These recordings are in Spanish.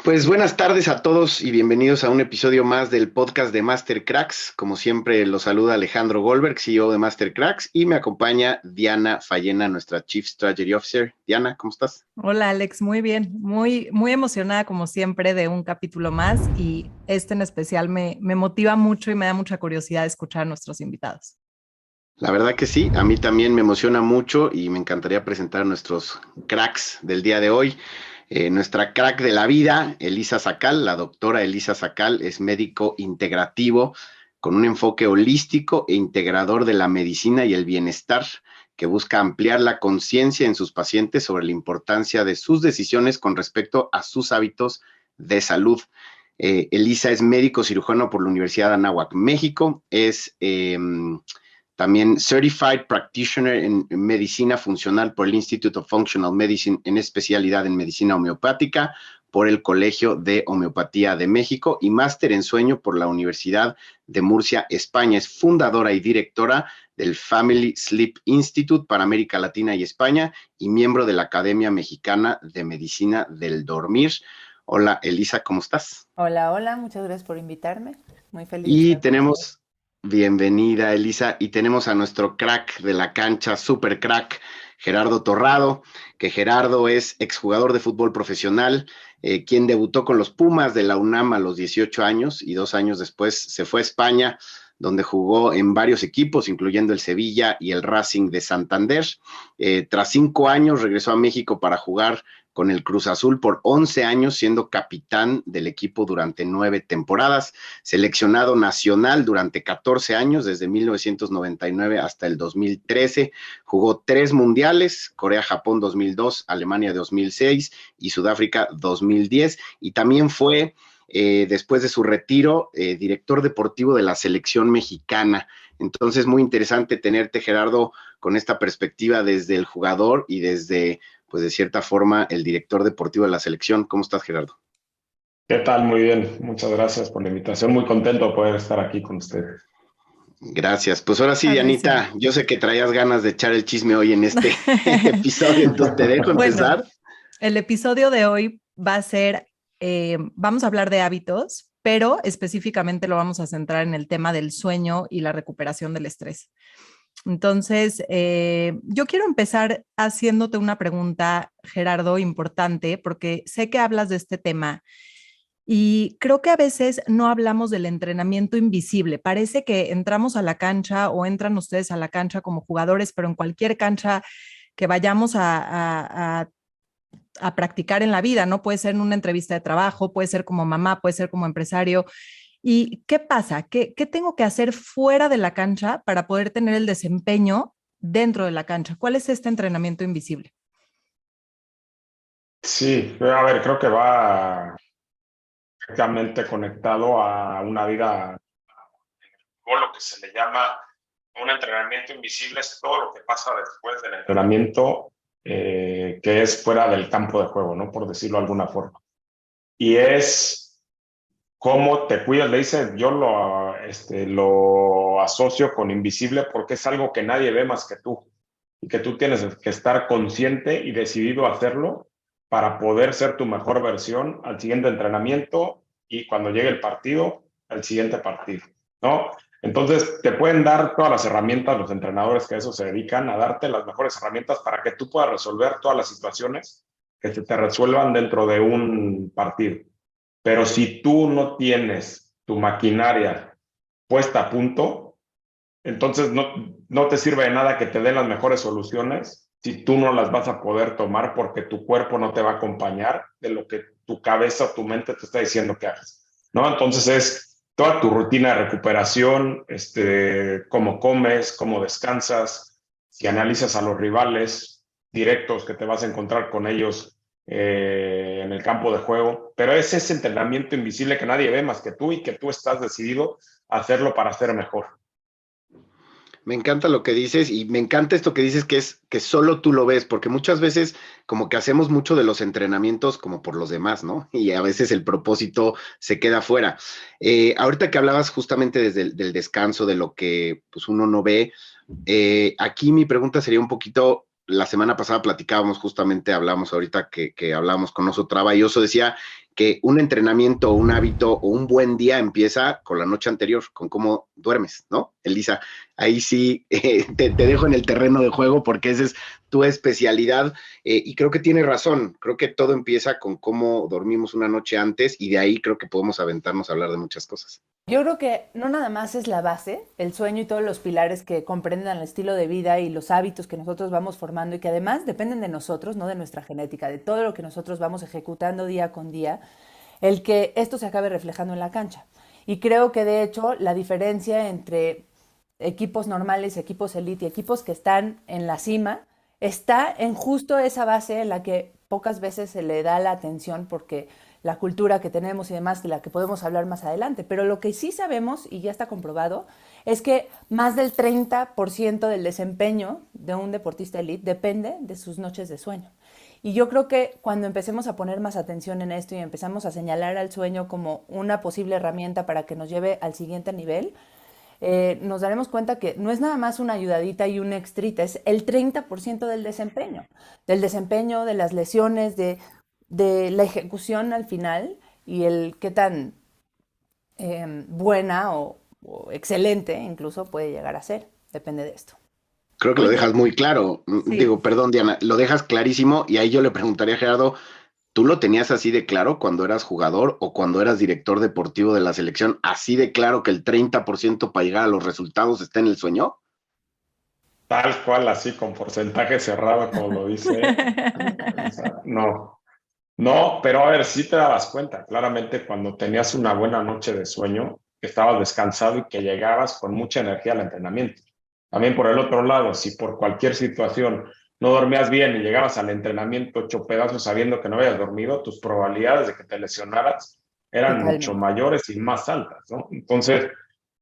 Pues buenas tardes a todos y bienvenidos a un episodio más del podcast de Master Cracks. Como siempre, los saluda Alejandro Goldberg, CEO de Master Cracks, y me acompaña Diana Fallena, nuestra Chief Strategy Officer. Diana, ¿cómo estás? Hola Alex, muy bien, muy emocionada como siempre de un capítulo más y este en especial me motiva mucho y me da mucha curiosidad escuchar a nuestros invitados. La verdad que sí, a mí también me emociona mucho y me encantaría presentar a nuestros cracks del día de hoy. Nuestra crack de la vida, Elisa Sacal, la doctora Elisa Sacal, es médico integrativo con un enfoque holístico e integrador de la medicina y el bienestar, que busca ampliar la conciencia en sus pacientes sobre la importancia de sus decisiones con respecto a sus hábitos de salud. Elisa es médico cirujano por la Universidad de Anáhuac, México, es también Certified Practitioner en Medicina Funcional por el Institute of Functional Medicine, en especialidad en Medicina Homeopática por el Colegio de Homeopatía de México, y máster en sueño por la Universidad de Murcia, España. Es fundadora y directora del Family Sleep Institute para América Latina y España y miembro de la Academia Mexicana de Medicina del Dormir. Hola, Elisa, ¿cómo estás? Hola, hola, muchas gracias por invitarme. Muy feliz de Y estar con ustedes. tenemos, bienvenida Elisa, y tenemos a nuestro crack de la cancha, super crack, Gerardo Torrado, que Gerardo es exjugador de fútbol profesional, quien debutó con los Pumas de la UNAM a los 18 años y 2 años después se fue a España, donde jugó en varios equipos, incluyendo el Sevilla y el Racing de Santander. Tras 5 años regresó a México para jugar con el Cruz Azul por 11 años, siendo capitán del equipo durante 9 temporadas, seleccionado nacional durante 14 años, desde 1999 hasta el 2013, jugó 3 mundiales, Corea-Japón 2002, Alemania 2006 y Sudáfrica 2010, y también fue, después de su retiro, director deportivo de la selección mexicana. Entonces, muy interesante tenerte, Gerardo, con esta perspectiva desde el jugador y desde, pues de cierta forma, el director deportivo de la selección. ¿Cómo estás, Gerardo? ¿Qué tal? Muy bien. Muchas gracias por la invitación. Muy contento de poder estar aquí con ustedes. Gracias. Pues ahora sí, Padrísimo. Dianita, yo sé que traías ganas de echar el chisme hoy en este episodio, entonces te dejo Bueno, empezar. el episodio de hoy va a ser, vamos a hablar de hábitos, pero específicamente lo vamos a centrar en el tema del sueño y la recuperación del estrés. Entonces, yo quiero empezar haciéndote una pregunta, Gerardo, importante, porque sé que hablas de este tema y creo que a veces no hablamos del entrenamiento invisible. Parece que entramos a la cancha o entran ustedes a la cancha como jugadores, pero en cualquier cancha que vayamos a practicar en la vida, ¿no? Puede ser en una entrevista de trabajo, puede ser como mamá, puede ser como empresario. ¿Y qué pasa? ¿Qué tengo que hacer fuera de la cancha para poder tener el desempeño dentro de la cancha? ¿Cuál es este entrenamiento invisible? Sí, a ver, creo que va directamente conectado a una vida, o lo que se le llama un entrenamiento invisible, es todo lo que pasa después del entrenamiento, que es fuera del campo de juego, ¿no? Por decirlo de alguna forma. Y es cómo te cuidas. Le dice, yo lo asocio con invisible porque es algo que nadie ve más que tú. Y que tú tienes que estar consciente y decidido a hacerlo para poder ser tu mejor versión al siguiente entrenamiento y cuando llegue el partido, al siguiente partido, ¿no? Entonces, te pueden dar todas las herramientas, los entrenadores que a eso se dedican, a darte las mejores herramientas para que tú puedas resolver todas las situaciones que se te resuelvan dentro de un partido. Pero si tú no tienes tu maquinaria puesta a punto, entonces no te sirve de nada que te den las mejores soluciones si tú no las vas a poder tomar porque tu cuerpo no te va a acompañar de lo que tu cabeza o tu mente te está diciendo que hagas, ¿no? Entonces es toda tu rutina de recuperación, cómo comes, cómo descansas, si analizas a los rivales directos que te vas a encontrar con ellos en el campo de juego, pero es ese entrenamiento invisible que nadie ve más que tú y que tú estás decidido a hacerlo para ser mejor. Me encanta lo que dices y me encanta esto que dices que es que solo tú lo ves, porque muchas veces como que hacemos mucho de los entrenamientos como por los demás, ¿no? Y a veces el propósito se queda fuera. Ahorita que hablabas justamente desde el del descanso, de lo que pues uno no ve, aquí mi pregunta sería un poquito, la semana pasada platicábamos justamente, hablamos ahorita que hablamos con Oso Traba y Oso decía que un entrenamiento, un hábito o un buen día empieza con la noche anterior, con cómo duermes, ¿no? Elisa, ahí sí te dejo en el terreno de juego porque esa es tu especialidad y creo que tienes razón, creo que todo empieza con cómo dormimos una noche antes y de ahí creo que podemos aventarnos a hablar de muchas cosas. Yo creo que no nada más es la base, el sueño y todos los pilares que comprenden el estilo de vida y los hábitos que nosotros vamos formando y que además dependen de nosotros, no de nuestra genética, de todo lo que nosotros vamos ejecutando día con día, el que esto se acabe reflejando en la cancha. Y creo que de hecho la diferencia entre equipos normales, equipos elite y equipos que están en la cima está en justo esa base en la que pocas veces se le da la atención porque la cultura que tenemos y demás, de la que podemos hablar más adelante. Pero lo que sí sabemos, y ya está comprobado, es que más del 30% del desempeño de un deportista elite depende de sus noches de sueño. Y yo creo que cuando empecemos a poner más atención en esto y empezamos a señalar al sueño como una posible herramienta para que nos lleve al siguiente nivel, nos daremos cuenta que no es nada más una ayudadita y un extrita, es el 30% del desempeño, de las lesiones, de la ejecución al final y el qué tan buena o excelente incluso puede llegar a ser, depende de esto. Creo que lo dejas Oye, muy claro. sí. Digo, perdón, Diana, lo dejas clarísimo y ahí yo le preguntaría a Gerardo, ¿tú lo tenías así de claro cuando eras jugador o cuando eras director deportivo de la selección? ¿Así de claro que el 30% para llegar a los resultados está en el sueño? Tal cual, así con porcentaje cerrado, como lo dice. O sea, no. No, pero a ver, sí te dabas cuenta, claramente cuando tenías una buena noche de sueño, que estabas descansado y que llegabas con mucha energía al entrenamiento. También por el otro lado, si por cualquier situación no dormías bien y llegabas al entrenamiento hecho pedazos sabiendo que no habías dormido, tus probabilidades de que te lesionaras eran mucho Totalmente. mayores y más altas, ¿no? Entonces,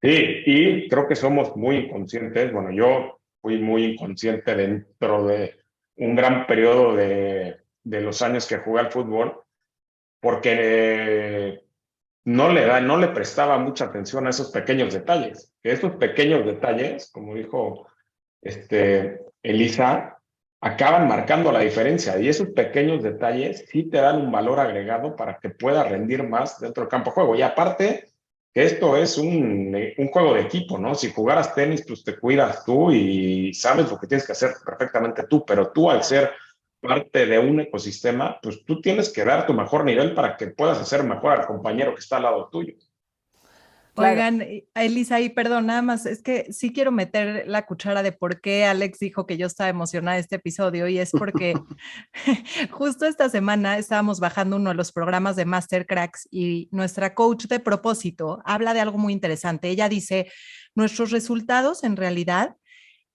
sí, y creo que somos muy inconscientes. Bueno, yo fui muy inconsciente dentro de un gran periodo de los años que jugué al fútbol, porque no le prestaba mucha atención a esos pequeños detalles. Que esos pequeños detalles, como dijo Elisa, acaban marcando la diferencia. Y esos pequeños detalles sí te dan un valor agregado para que puedas rendir más dentro del campo de juego. Y aparte, que esto es un juego de equipo, ¿no? Si jugaras tenis, pues te cuidas tú y sabes lo que tienes que hacer perfectamente tú, pero tú al ser parte de un ecosistema, pues tú tienes que dar tu mejor nivel para que puedas hacer mejor al compañero que está al lado tuyo. Claro. Oigan, Elisa, y perdón, nada más, es que sí quiero meter la cuchara de por qué Alex dijo que yo estaba emocionada de este episodio y es porque justo esta semana estábamos bajando uno de los programas de Master Cracks y nuestra coach de propósito habla de algo muy interesante. Ella dice, nuestros resultados en realidad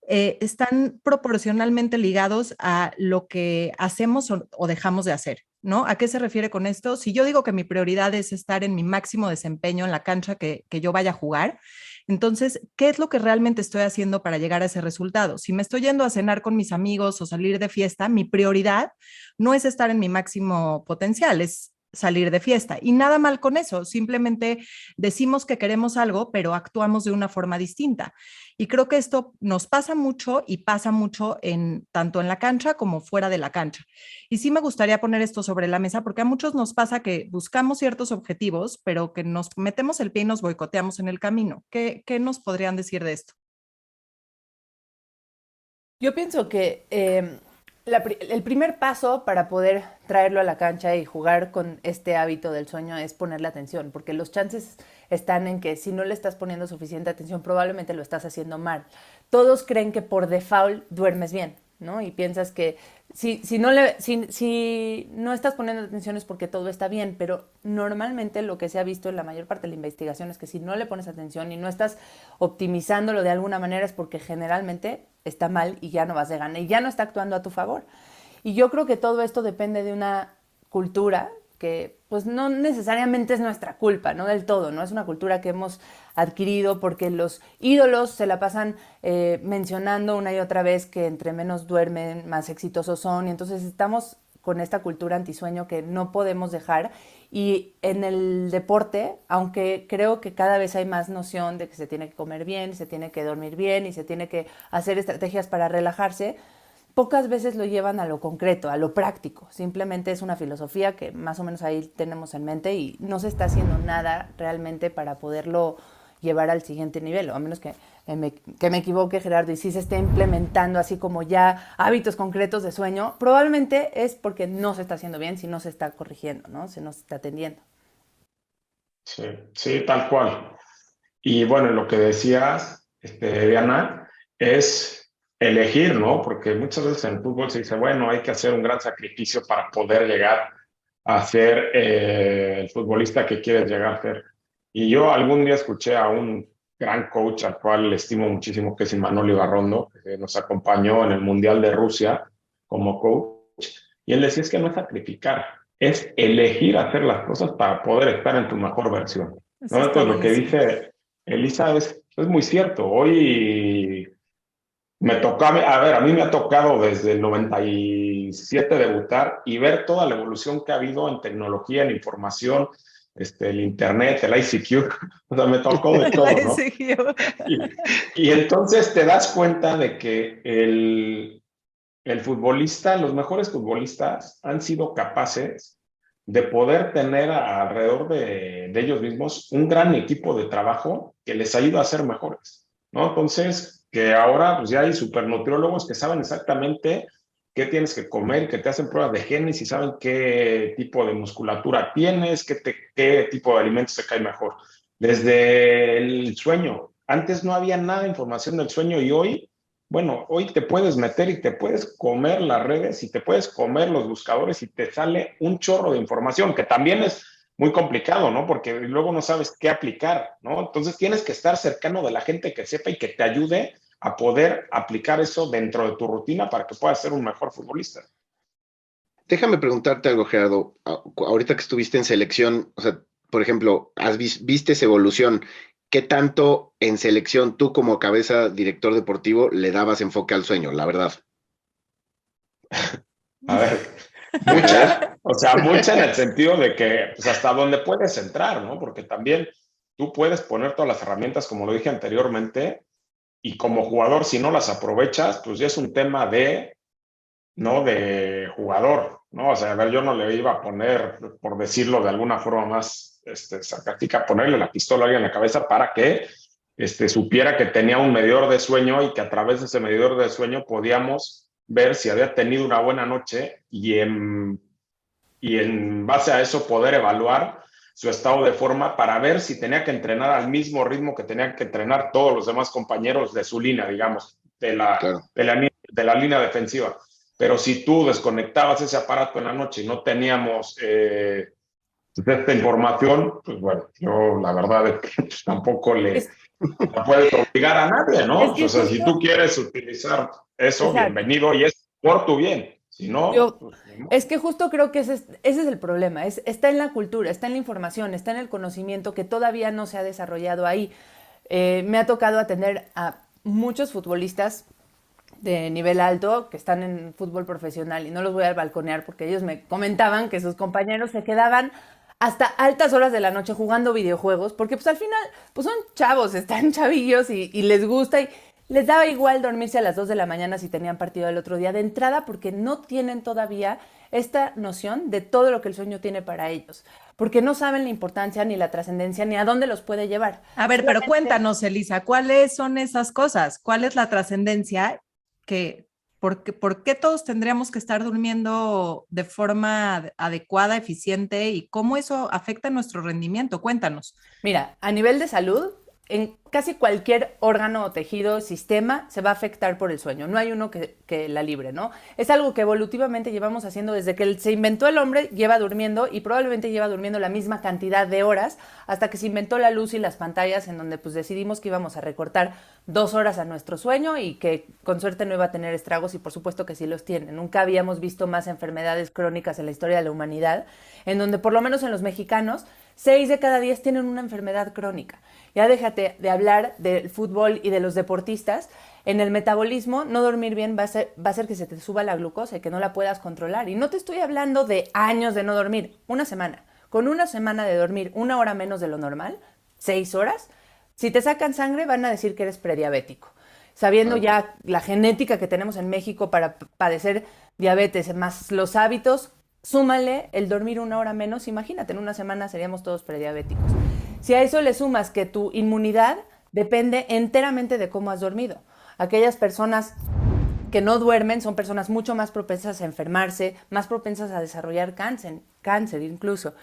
están proporcionalmente ligados a lo que hacemos o dejamos de hacer, ¿no? ¿A qué se refiere con esto? Si yo digo que mi prioridad es estar en mi máximo desempeño en la cancha que yo vaya a jugar, entonces, ¿qué es lo que realmente estoy haciendo para llegar a ese resultado? Si me estoy yendo a cenar con mis amigos o salir de fiesta, mi prioridad no es estar en mi máximo potencial, es salir de fiesta. Y nada mal con eso, simplemente decimos que queremos algo, pero actuamos de una forma distinta. Y creo que esto nos pasa mucho y pasa mucho tanto en la cancha como fuera de la cancha. Y sí me gustaría poner esto sobre la mesa porque a muchos nos pasa que buscamos ciertos objetivos, pero que nos metemos el pie y nos boicoteamos en el camino. ¿Qué nos podrían decir de esto? Yo pienso que el primer paso para poder traerlo a la cancha y jugar con este hábito del sueño es ponerle atención, porque los chances están en que si no le estás poniendo suficiente atención, probablemente lo estás haciendo mal. Todos creen que por default duermes bien, ¿no? Y piensas que si no estás poniendo atención es porque todo está bien, pero normalmente lo que se ha visto en la mayor parte de la investigación es que si no le pones atención y no estás optimizándolo de alguna manera es porque generalmente está mal y ya no vas de gana y ya no está actuando a tu favor. Y yo creo que todo esto depende de una cultura que pues no necesariamente es nuestra culpa, no del todo, no es una cultura que hemos adquirido porque los ídolos se la pasan mencionando una y otra vez que entre menos duermen, más exitosos son, y entonces estamos con esta cultura antisueño que no podemos dejar. Y en el deporte, aunque creo que cada vez hay más noción de que se tiene que comer bien, se tiene que dormir bien y se tiene que hacer estrategias para relajarse, pocas veces lo llevan a lo concreto, a lo práctico. Simplemente es una filosofía que más o menos ahí tenemos en mente y no se está haciendo nada realmente para poderlo llevar al siguiente nivel, o a menos que me equivoque, Gerardo, y si se esté implementando así como ya hábitos concretos de sueño, probablemente es porque no se está haciendo bien, si no se está corrigiendo, ¿no? Si no se está atendiendo. Sí, sí, tal cual. Y bueno, lo que decías, Diana, es elegir, ¿no? Porque muchas veces en el fútbol se dice, bueno, hay que hacer un gran sacrificio para poder llegar a ser el futbolista que quieres llegar a ser. Y yo algún día escuché a un gran coach al cual le estimo muchísimo, que es Imanol Ibarrondo, que nos acompañó en el Mundial de Rusia como coach, y él decía, es que no es sacrificar, es elegir hacer las cosas para poder estar en tu mejor versión, Eso ¿no? está Entonces lo que buenísimo. dice Elisa es muy cierto. Hoy me tocó, a ver, a mí me ha tocado desde el 97 debutar y ver toda la evolución que ha habido en tecnología, en información, el internet, el ICQ, o sea, me tocó de La todo, ¿no? exigió. Y, y entonces te das cuenta de que el futbolista, los mejores futbolistas han sido capaces de poder tener alrededor de ellos mismos un gran equipo de trabajo que les ayuda a ser mejores, ¿no? Entonces, que ahora pues ya hay supernutriólogos que saben exactamente qué tienes que comer, que te hacen pruebas de genes y saben qué tipo de musculatura tienes, qué tipo de alimentos te cae mejor. Desde el sueño. Antes no había nada de información del sueño y hoy, bueno, hoy te puedes meter y te puedes comer las redes y te puedes comer los buscadores y te sale un chorro de información, que también es muy complicado, ¿no? Porque luego no sabes qué aplicar, ¿no? Entonces tienes que estar cercano de la gente que sepa y que te ayude a poder aplicar eso dentro de tu rutina para que puedas ser un mejor futbolista. Déjame preguntarte algo, Gerardo. Ahorita que estuviste en selección, o sea, por ejemplo, viste esa evolución. ¿Qué tanto en selección tú como cabeza director deportivo le dabas enfoque al sueño, la verdad? A ver, mucha, o sea, mucha en el sentido de que pues hasta donde puedes entrar, ¿no? Porque también tú puedes poner todas las herramientas, como lo dije anteriormente, y como jugador, si no las aprovechas, pues ya es un tema de, ¿no? De jugador, ¿no? O sea, a ver, yo no le iba a poner, por decirlo de alguna forma más sarcástica, ponerle la pistola a alguien en la cabeza para que supiera que tenía un medidor de sueño y que a través de ese medidor de sueño podíamos ver si había tenido una buena noche y en base a eso poder evaluar su estado de forma para ver si tenía que entrenar al mismo ritmo que tenían que entrenar todos los demás compañeros de su línea, digamos, Claro. de la línea defensiva. Pero si tú desconectabas ese aparato en la noche y no teníamos esta información, pues bueno, yo la verdad es que pues, tampoco Es, no puedes obligar a nadie, ¿no? es O que sea, si justo, tú quieres utilizar eso, exacto. bienvenido y es por tu bien. Si no, Yo, pues, es que justo creo que ese es el problema. Está en la cultura, está en la información, está en el conocimiento que todavía no se ha desarrollado ahí. Me ha tocado atender a muchos futbolistas de nivel alto que están en fútbol profesional y no los voy a balconear porque ellos me comentaban que sus compañeros se quedaban hasta altas horas de la noche jugando videojuegos porque pues al final pues son chavos, están chavillos y les gusta y les daba igual dormirse a las 2 de la mañana si tenían partido el otro día de entrada porque no tienen todavía esta noción de todo lo que el sueño tiene para ellos, porque no saben la importancia ni la trascendencia ni a dónde los puede llevar. A ver, pero cuéntanos, Elisa, ¿cuáles son esas cosas? ¿Cuál es la trascendencia que, por qué todos tendríamos que estar durmiendo de forma adecuada, eficiente y cómo eso afecta nuestro rendimiento? Cuéntanos. Mira, a nivel de salud, en casi cualquier órgano o tejido, sistema, se va a afectar por el sueño. No hay uno que la libre, ¿no? Es algo que evolutivamente llevamos haciendo desde que se inventó el hombre, lleva durmiendo y probablemente lleva durmiendo la misma cantidad de horas hasta que se inventó la luz y las pantallas en donde pues decidimos que íbamos a recortar 2 horas a nuestro sueño y que con suerte no iba a tener estragos y por supuesto que sí los tiene. Nunca habíamos visto más enfermedades crónicas en la historia de la humanidad, en donde por lo menos en los mexicanos 6 de cada 10 tienen una enfermedad crónica. Ya déjate de hablar del fútbol y de los deportistas. En el metabolismo, no dormir bien va a hacer que se te suba la glucosa y que no la puedas controlar. Y no te estoy hablando de años de no dormir, una semana. Con una semana de dormir 1 hora menos de lo normal, 6 horas, si te sacan sangre van a decir que eres prediabético. sabiendo ya la genética que tenemos en México para padecer diabetes, más los hábitos, súmale el dormir 1 hora menos, imagínate, en una semana seríamos todos prediabéticos. Si a eso le sumas que tu inmunidad depende enteramente de cómo has dormido. Aquellas personas que no duermen son personas mucho más propensas a enfermarse, más propensas a desarrollar cáncer incluso.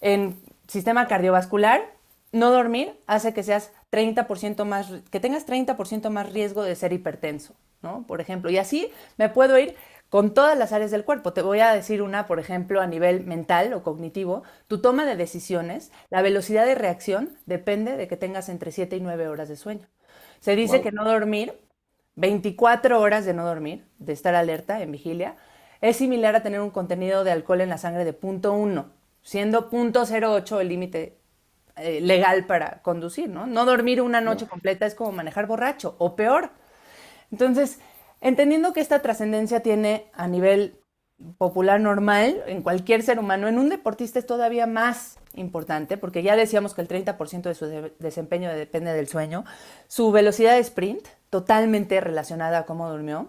En sistema cardiovascular, no dormir hace que seas 30% más, que tengas 30% más riesgo de ser hipertenso, ¿no? Por ejemplo, y así me puedo ir con todas las áreas del cuerpo. Te voy a decir una, por ejemplo, a nivel mental o cognitivo. Tu toma de decisiones, la velocidad de reacción depende de que tengas entre 7 y 9 horas de sueño. Se dice que no dormir, 24 horas de no dormir, de estar alerta en vigilia, es similar a tener un contenido de alcohol en la sangre de 0.1, siendo 0.08 el límite legal para conducir, ¿no? No dormir una noche completa es como manejar borracho, o peor. Entonces, entendiendo que esta trascendencia tiene a nivel popular normal en cualquier ser humano, en un deportista es todavía más importante, porque ya decíamos que el 30% de su desempeño depende del sueño, su velocidad de sprint, totalmente relacionada a cómo durmió.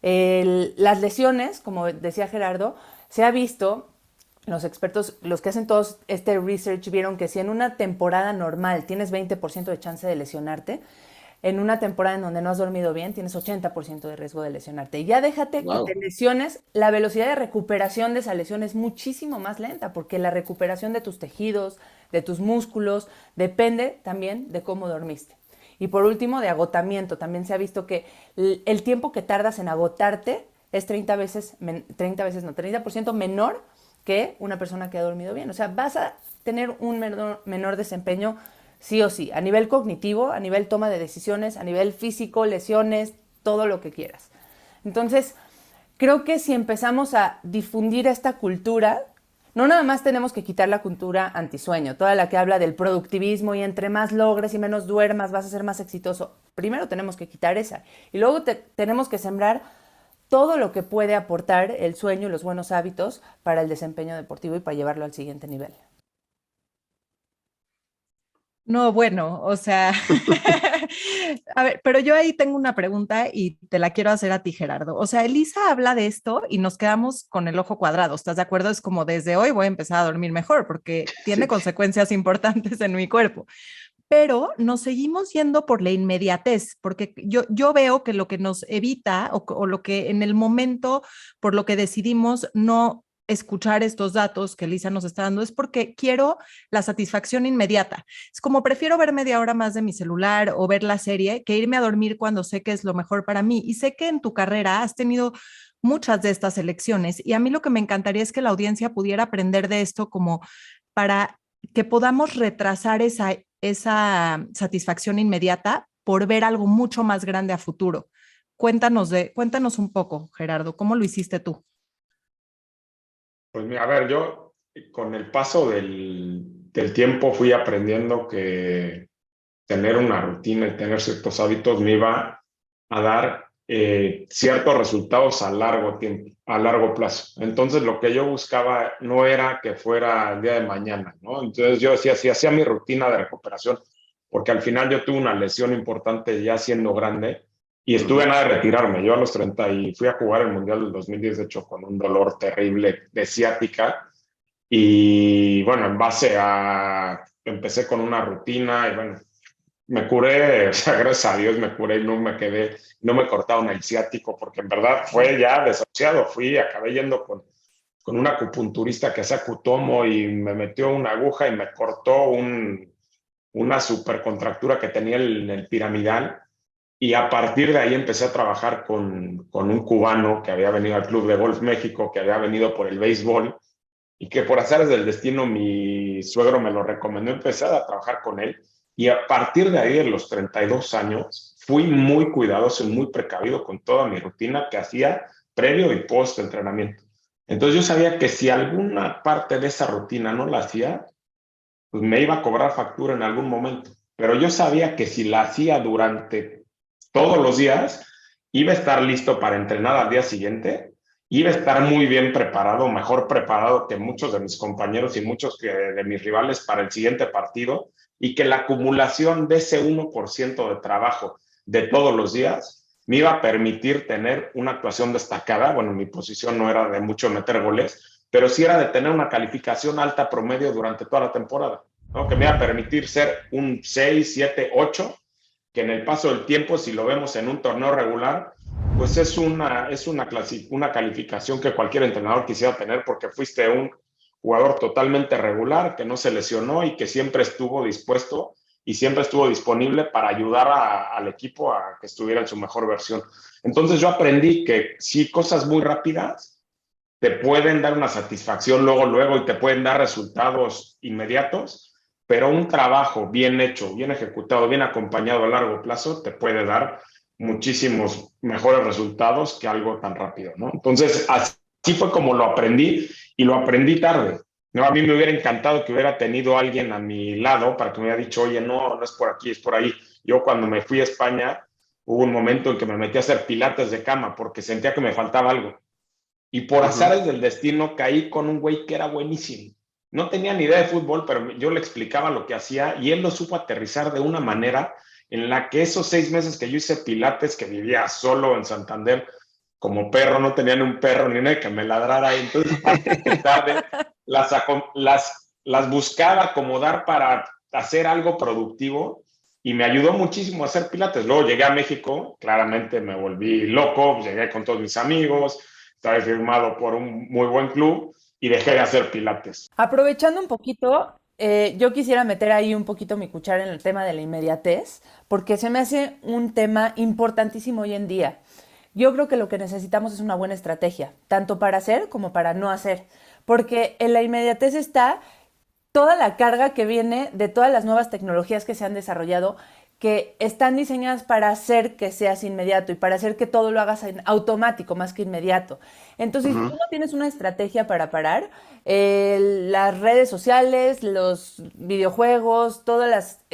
Las lesiones, como decía Gerardo, se ha visto, los expertos, los que hacen todo este research, vieron que si en una temporada normal tienes 20% de chance de lesionarte, en una temporada en donde no has dormido bien, tienes 80% de riesgo de lesionarte. Y ya déjate que te lesiones, la velocidad de recuperación de esa lesión es muchísimo más lenta, porque la recuperación de tus tejidos, de tus músculos, depende también de cómo dormiste. Y por último, de agotamiento. También se ha visto que el tiempo que tardas en agotarte es 30% menor que una persona que ha dormido bien. O sea, vas a tener un menor desempeño sí o sí, a nivel cognitivo, a nivel toma de decisiones, a nivel físico, lesiones, todo lo que quieras. Entonces, creo que si empezamos a difundir esta cultura, no nada más tenemos que quitar la cultura antisueño, toda la que habla del productivismo y entre más logres y menos duermas vas a ser más exitoso. Primero tenemos que quitar esa y luego tenemos que sembrar todo lo que puede aportar el sueño y los buenos hábitos para el desempeño deportivo y para llevarlo al siguiente nivel. No, bueno, o sea, a ver, pero yo ahí tengo una pregunta y te la quiero hacer a ti, Gerardo. O sea, Elisa habla de esto y nos quedamos con el ojo cuadrado. ¿Estás de acuerdo? Es como desde hoy voy a empezar a dormir mejor porque tiene consecuencias importantes en mi cuerpo. Pero nos seguimos yendo por la inmediatez, porque yo veo que lo que nos evita o lo que en el momento por lo que decidimos no escuchar estos datos que Lisa nos está dando es porque quiero la satisfacción inmediata. Es como prefiero ver media hora más de mi celular o ver la serie que irme a dormir cuando sé que es lo mejor para mí. Y sé que en tu carrera has tenido muchas de estas elecciones y a mí lo que me encantaría es que la audiencia pudiera aprender de esto como para que podamos retrasar esa satisfacción inmediata por ver algo mucho más grande a futuro. Cuéntanos un poco, Gerardo, ¿cómo lo hiciste tú? Pues mira, a ver, yo con el paso del tiempo fui aprendiendo que tener una rutina y tener ciertos hábitos me iba a dar ciertos resultados a largo tiempo, a largo plazo. Entonces lo que yo buscaba no era que fuera el día de mañana, ¿no? Entonces yo decía, si hacía mi rutina de recuperación, porque al final yo tuve una lesión importante ya siendo grande y estuve a nada de retirarme. Yo a los 30 y fui a jugar el Mundial del 2010, de hecho, con un dolor terrible de ciática. Y bueno, en base a, empecé con una rutina y bueno, me curé, o sea, gracias a Dios me curé y no me quedé, no me cortaron el ciático, porque en verdad fue ya desahuciado. Acabé yendo con un acupunturista que hacía Kutomo y me metió una aguja y me cortó una supercontractura que tenía en el piramidal. Y a partir de ahí empecé a trabajar con un cubano que había venido al Club de Golf México, que había venido por el béisbol y que por azares del destino mi suegro me lo recomendó. Empecé a trabajar con él y a partir de ahí, en los 32 años, fui muy cuidadoso y muy precavido con toda mi rutina que hacía previo y post entrenamiento. Entonces yo sabía que si alguna parte de esa rutina no la hacía, pues me iba a cobrar factura en algún momento. Pero yo sabía que si la hacía durante todos los días, iba a estar listo para entrenar al día siguiente, iba a estar muy bien preparado, mejor preparado que muchos de mis compañeros y muchos de mis rivales para el siguiente partido, y que la acumulación de ese 1% de trabajo de todos los días me iba a permitir tener una actuación destacada. Bueno, mi posición no era de mucho meter goles, pero sí era de tener una calificación alta promedio durante toda la temporada, ¿no? Que me iba a permitir ser un 6, 7, 8, que en el paso del tiempo, si lo vemos en un torneo regular, pues es una calificación que cualquier entrenador quisiera tener, porque fuiste un jugador totalmente regular, que no se lesionó y que siempre estuvo dispuesto y siempre estuvo disponible para ayudar al equipo a que estuviera en su mejor versión. Entonces yo aprendí que sí, cosas muy rápidas te pueden dar una satisfacción luego y te pueden dar resultados inmediatos, pero un trabajo bien hecho, bien ejecutado, bien acompañado a largo plazo te puede dar muchísimos mejores resultados que algo tan rápido, ¿no? Entonces, así fue como lo aprendí, y lo aprendí tarde, ¿no? A mí me hubiera encantado que hubiera tenido alguien a mi lado para que me hubiera dicho, oye, no es por aquí, es por ahí. Yo cuando me fui a España, hubo un momento en que me metí a hacer pilates de cama porque sentía que me faltaba algo. Y por azares del destino caí con un güey que era buenísimo. No tenía ni idea de fútbol, pero yo le explicaba lo que hacía y él lo supo aterrizar de una manera en la que esos 6 meses que yo hice pilates, que vivía solo en Santander como perro, no tenía ni un perro ni nadie que me ladrara, entonces tarde las buscaba acomodar para hacer algo productivo, y me ayudó muchísimo a hacer pilates. Luego llegué a México, claramente me volví loco, llegué con todos mis amigos, estaba firmado por un muy buen club y dejé de hacer pilates. Aprovechando un poquito, yo quisiera meter ahí un poquito mi cuchara en el tema de la inmediatez, porque se me hace un tema importantísimo hoy en día. Yo creo que lo que necesitamos es una buena estrategia, tanto para hacer como para no hacer, porque en la inmediatez está toda la carga que viene de todas las nuevas tecnologías que se han desarrollado, que están diseñadas para hacer que seas inmediato y para hacer que todo lo hagas en automático más que inmediato. Entonces, si tú no tienes una estrategia para parar, las redes sociales, los videojuegos, todas las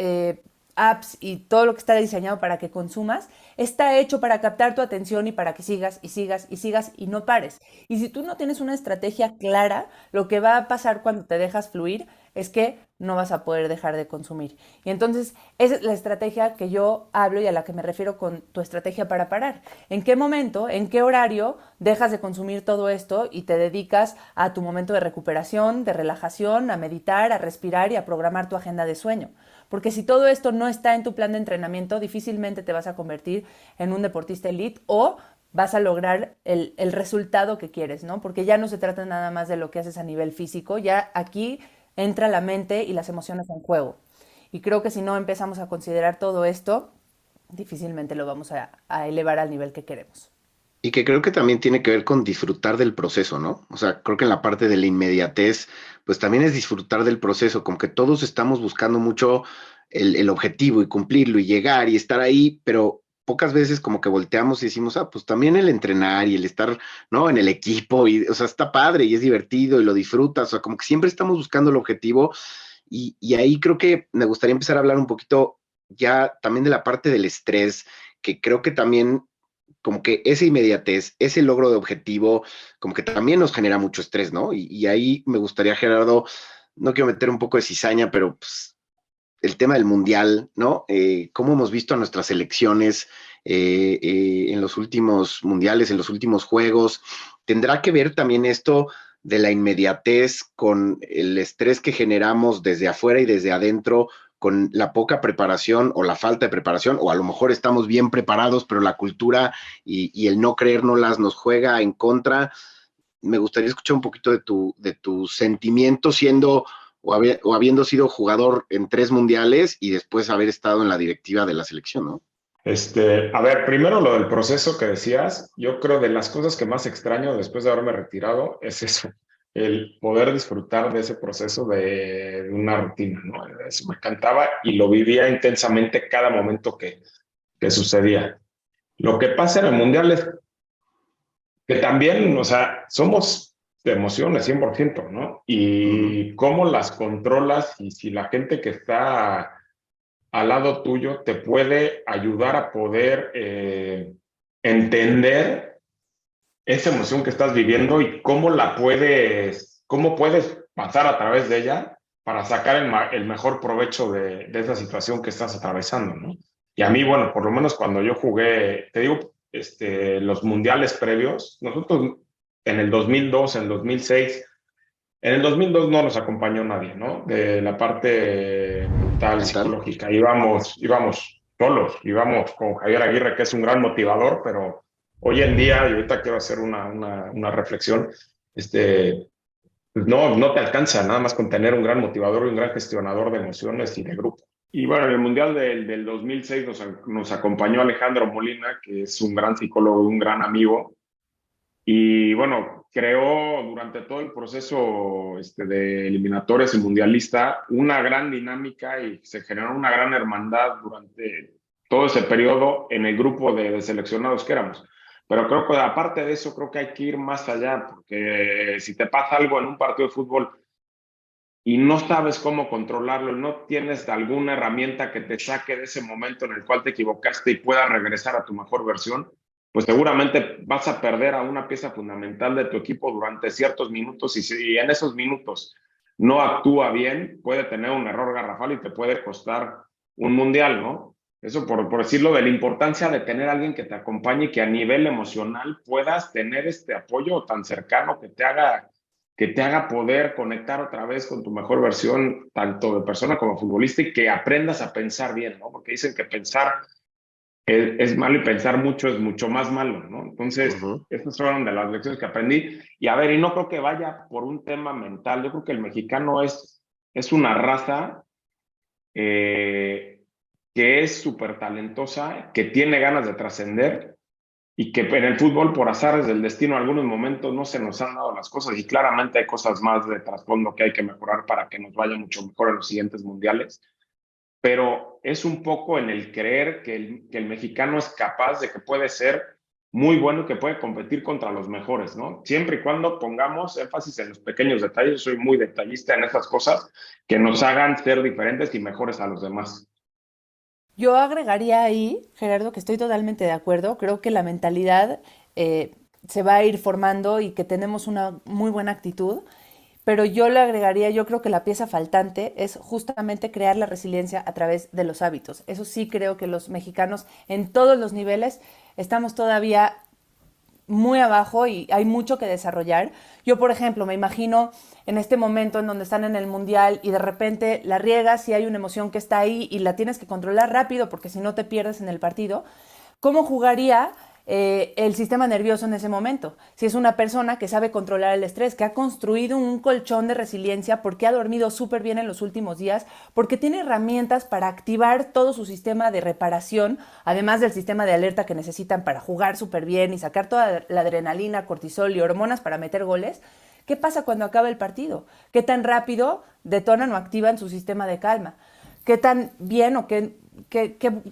apps y todo lo que está diseñado para que consumas, está hecho para captar tu atención y para que sigas y sigas y sigas y no pares. Y si tú no tienes una estrategia clara, lo que va a pasar cuando te dejas fluir es que no vas a poder dejar de consumir. Y entonces esa es la estrategia que yo hablo y a la que me refiero con tu estrategia para parar. ¿En qué momento, en qué horario dejas de consumir todo esto y te dedicas a tu momento de recuperación, de relajación, a meditar, a respirar y a programar tu agenda de sueño? Porque si todo esto no está en tu plan de entrenamiento, difícilmente te vas a convertir en un deportista elite o vas a lograr el resultado que quieres, ¿no? Porque ya no se trata nada más de lo que haces a nivel físico, ya aquí entra la mente y las emociones en juego. Y creo que si no empezamos a considerar todo esto, difícilmente lo vamos a elevar al nivel que queremos. Y que creo que también tiene que ver con disfrutar del proceso, ¿no? O sea, creo que en la parte de la inmediatez, pues también es disfrutar del proceso, como que todos estamos buscando mucho el objetivo y cumplirlo y llegar y estar ahí, pero pocas veces como que volteamos y decimos, pues también el entrenar y el estar, ¿no? En el equipo, y, o sea, está padre y es divertido y lo disfrutas, o sea, como que siempre estamos buscando el objetivo, y ahí creo que me gustaría empezar a hablar un poquito ya también de la parte del estrés, que creo que también como que esa inmediatez, ese logro de objetivo, como que también nos genera mucho estrés, ¿no? Y ahí me gustaría, Gerardo, no quiero meter un poco de cizaña, pero pues, el tema del mundial, ¿no? Cómo hemos visto a nuestras selecciones en los últimos mundiales, en los últimos juegos. ¿Tendrá que ver también esto de la inmediatez con el estrés que generamos desde afuera y desde adentro, con la poca preparación o la falta de preparación, o a lo mejor estamos bien preparados, pero la cultura y el no creérnoslas nos juega en contra? Me gustaría escuchar un poquito de tu sentimiento siendo o habiendo sido jugador en 3 mundiales y después haber estado en la directiva de la selección, ¿no? A ver, primero lo del proceso que decías. Yo creo de las cosas que más extraño después de haberme retirado es eso, el poder disfrutar de ese proceso de una rutina, ¿no? Eso me encantaba y lo vivía intensamente cada momento que sucedía. Lo que pasa en el Mundial es que también, o sea, somos de emociones 100%, ¿no? Y cómo las controlas, y si la gente que está al lado tuyo te puede ayudar a poder entender esa emoción que estás viviendo y cómo puedes pasar a través de ella para sacar el mejor provecho de esa situación que estás atravesando, ¿no? Y a mí, bueno, por lo menos cuando yo jugué, te digo, los mundiales previos, nosotros en el 2002, en el 2006, en el 2002 no nos acompañó nadie, ¿no? De la parte mental, Mental. psicológica. Íbamos solos, íbamos con Javier Aguirre, que es un gran motivador, pero hoy en día, y ahorita quiero hacer una reflexión, pues no te alcanza nada más con tener un gran motivador y un gran gestionador de emociones y de grupo. Y bueno, en el Mundial del 2006 nos acompañó Alejandro Molina, que es un gran psicólogo y un gran amigo. Y bueno, creó durante todo el proceso de eliminatorias y mundialista una gran dinámica y se generó una gran hermandad durante todo ese periodo en el grupo de seleccionados que éramos. Pero creo que aparte de eso, creo que hay que ir más allá, porque si te pasa algo en un partido de fútbol y no sabes cómo controlarlo, no tienes alguna herramienta que te saque de ese momento en el cual te equivocaste y puedas regresar a tu mejor versión, pues seguramente vas a perder a una pieza fundamental de tu equipo durante ciertos minutos y si en esos minutos no actúa bien, puede tener un error garrafal y te puede costar un mundial, ¿no? Eso por decirlo, de la importancia de tener a alguien que te acompañe y que a nivel emocional puedas tener este apoyo tan cercano que te haga poder conectar otra vez con tu mejor versión, tanto de persona como futbolista, y que aprendas a pensar bien, ¿no? Porque dicen que pensar es malo y pensar mucho es mucho más malo, ¿no? Entonces, Ujú. estas fueron de las lecciones que aprendí. Y a ver, y no creo que vaya por un tema mental, yo creo que el mexicano es una raza que es súper talentosa, que tiene ganas de trascender y que en el fútbol, por azares del destino, en algunos momentos no se nos han dado las cosas y claramente hay cosas más de trasfondo que hay que mejorar para que nos vaya mucho mejor en los siguientes mundiales. Pero es un poco en el creer que el mexicano es capaz de que puede ser muy bueno y que puede competir contra los mejores, ¿no? Siempre y cuando pongamos énfasis en los pequeños detalles, soy muy detallista en esas cosas que nos hagan ser diferentes y mejores a los demás. Yo agregaría ahí, Gerardo, que estoy totalmente de acuerdo. Creo que la mentalidad se va a ir formando y que tenemos una muy buena actitud. Pero yo le agregaría, yo creo que la pieza faltante es justamente crear la resiliencia a través de los hábitos. Eso sí creo que los mexicanos en todos los niveles estamos todavía muy abajo y hay mucho que desarrollar. Yo, por ejemplo, me imagino en este momento en donde están en el mundial y de repente la riegas y hay una emoción que está ahí y la tienes que controlar rápido porque si no te pierdes en el partido. ¿Cómo jugaría el sistema nervioso en ese momento? Si es una persona que sabe controlar el estrés, que ha construido un colchón de resiliencia porque ha dormido súper bien en los últimos días, porque tiene herramientas para activar todo su sistema de reparación, además del sistema de alerta que necesitan para jugar súper bien y sacar toda la adrenalina, cortisol y hormonas para meter goles. ¿Qué pasa cuando acaba el partido? ¿Qué tan rápido detonan o activan su sistema de calma? ¿Qué tan bien o qué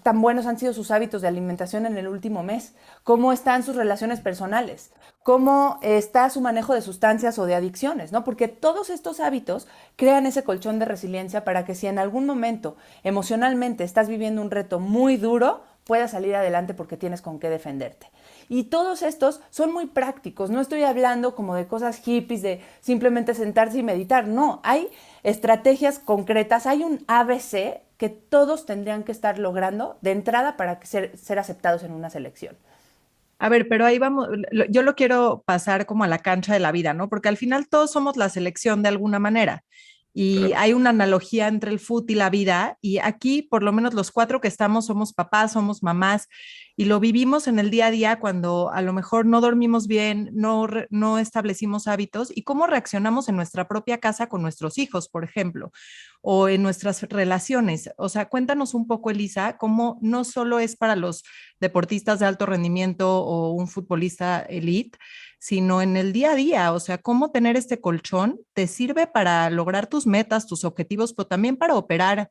tan buenos han sido sus hábitos de alimentación en el último mes? ¿Cómo están sus relaciones personales? ¿Cómo está su manejo de sustancias o de adicciones? ¿No? Porque todos estos hábitos crean ese colchón de resiliencia para que si en algún momento emocionalmente estás viviendo un reto muy duro, puedas salir adelante porque tienes con qué defenderte. Y todos estos son muy prácticos, no estoy hablando como de cosas hippies, de simplemente sentarse y meditar, no, hay estrategias concretas, hay un ABC que todos tendrían que estar logrando de entrada para ser aceptados en una selección. A ver, pero ahí vamos, yo lo quiero pasar como a la cancha de la vida, ¿no? Porque al final todos somos la selección de alguna manera. Y Claro. hay una analogía entre el fútbol y la vida. Y aquí, por lo menos los cuatro que estamos, somos papás, somos mamás, y lo vivimos en el día a día cuando a lo mejor no dormimos bien, no establecimos hábitos, y cómo reaccionamos en nuestra propia casa con nuestros hijos, por ejemplo, o en nuestras relaciones. O sea, cuéntanos un poco, Elisa, cómo no solo es para los deportistas de alto rendimiento o un futbolista elite, sino en el día a día. O sea, cómo tener este colchón te sirve para lograr tus metas, tus objetivos, pero también para operar